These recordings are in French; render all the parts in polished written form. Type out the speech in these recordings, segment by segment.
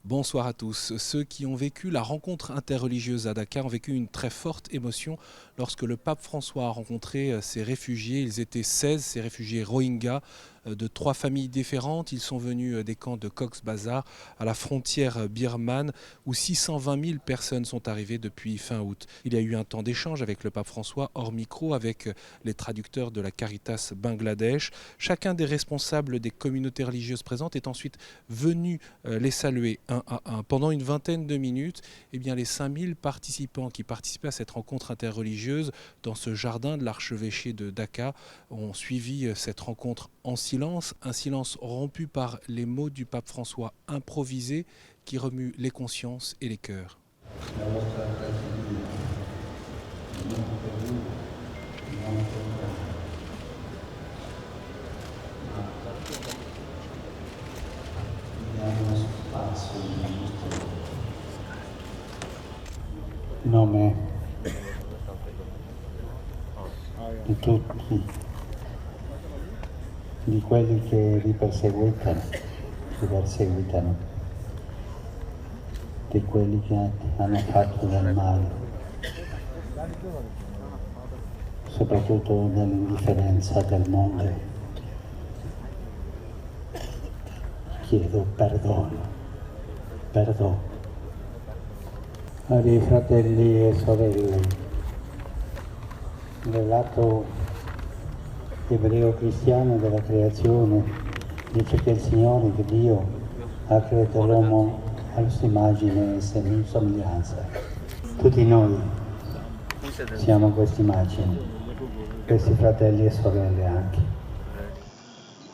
Bonsoir à tous. Ceux qui ont vécu la rencontre interreligieuse à Dakar ont vécu une très forte émotion lorsque le pape François a rencontré ces réfugiés. Ils étaient 16, ces réfugiés Rohingyas, de 3 familles différentes. Ils sont venus des camps de Cox's Bazar à la frontière birmane où 620 000 personnes sont arrivées depuis fin août. Il y a eu un temps d'échange avec le pape François hors micro avec les traducteurs de la Caritas Bangladesh. Chacun des responsables des communautés religieuses présentes est ensuite venu les saluer un à un. Pendant une vingtaine de minutes, eh bien, les 5000 participants qui participaient à cette rencontre interreligieuse dans ce jardin de l'archevêché de Dhaka ont suivi cette rencontre en silence, un silence rompu par les mots du pape François improvisés qui remuent les consciences et les cœurs. Nome di tutti, di quelli che li perseguitano, di quelli che hanno fatto del male, soprattutto nell'indifferenza del mondo. Chiedo perdono. Cari fratelli e sorelle, il relato ebreo-cristiano della creazione dice che il Signore, che Dio, ha creato l'uomo alla sua immagine e somiglianza. Tutti noi siamo questa immagine, questi fratelli e sorelle anche.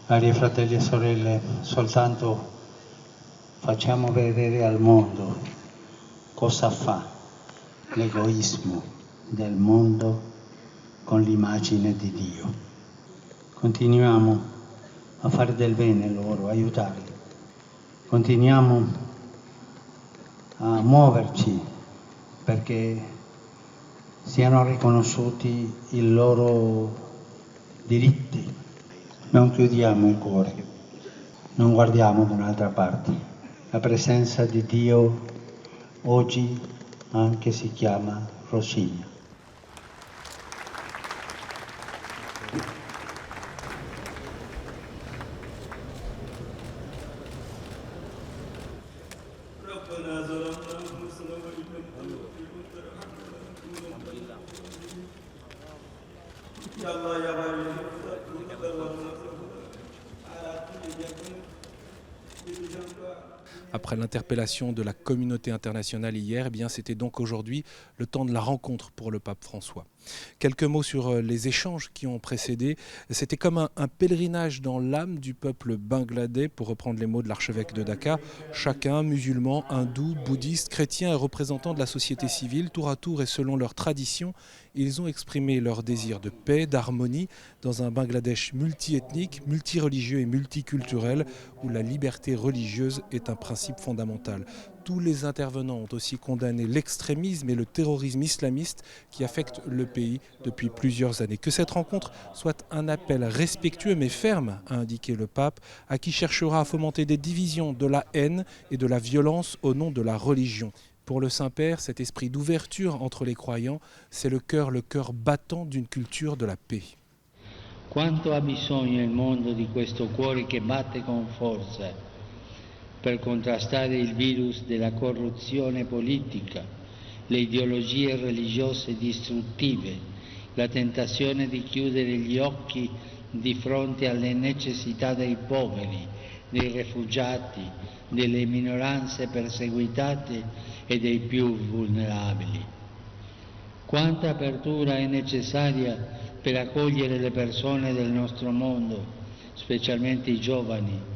Cari fratelli e sorelle, soltanto facciamo vedere al mondo cosa fa l'egoismo del mondo con l'immagine di Dio. Continuiamo a fare del bene loro, aiutarli. Continuiamo a muoverci perché siano riconosciuti i loro diritti. Non chiudiamo il cuore, non guardiamo da un'altra parte. La presenza di Dio oggi anche si chiama Rosigna. Après l'interpellation de la communauté internationale hier, eh bien, c'était donc aujourd'hui le temps de la rencontre pour le pape François. Quelques mots sur les échanges qui ont précédé. C'était comme un pèlerinage dans l'âme du peuple bangladais, pour reprendre les mots de l'archevêque de Dakar. Chacun, musulman, hindou, bouddhiste, chrétien et représentant de la société civile, tour à tour et selon leurs traditions, ils ont exprimé leur désir de paix, d'harmonie, dans un Bangladesh multiethnique, multireligieux et multiculturel, où la liberté religieuse est un principe fondamental. Tous les intervenants ont aussi condamné l'extrémisme et le terrorisme islamiste qui affectent le pays depuis plusieurs années. Que cette rencontre soit un appel respectueux mais ferme, a indiqué le pape, à qui cherchera à fomenter des divisions, de la haine et de la violence au nom de la religion. Pour le Saint-Père, cet esprit d'ouverture entre les croyants, c'est le cœur battant d'une culture de la paix. Quanto ha bisogno il mondo di questo cuore che batte con forza per contrastare il virus della corruzione politica, le ideologie religiose distruttive, la tentazione di chiudere gli occhi di fronte alle necessità dei poveri, dei rifugiati, delle minoranze perseguitate e dei più vulnerabili. Quanta apertura è necessaria per accogliere le persone del nostro mondo, specialmente i giovani,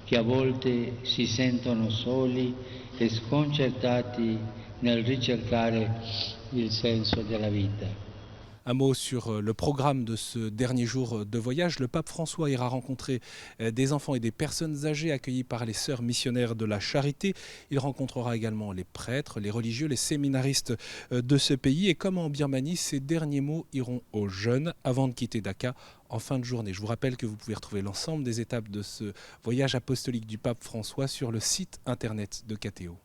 che a volte si sentono soli e sconcertati nel ricercare il senso della vita. Un mot sur le programme de ce dernier jour de voyage. Le pape François ira rencontrer des enfants et des personnes âgées accueillis par les sœurs missionnaires de la Charité. Il rencontrera également les prêtres, les religieux, les séminaristes de ce pays. Et comme en Birmanie, ces derniers mots iront aux jeunes avant de quitter Dacca en fin de journée. Je vous rappelle que vous pouvez retrouver l'ensemble des étapes de ce voyage apostolique du pape François sur le site internet de KTO.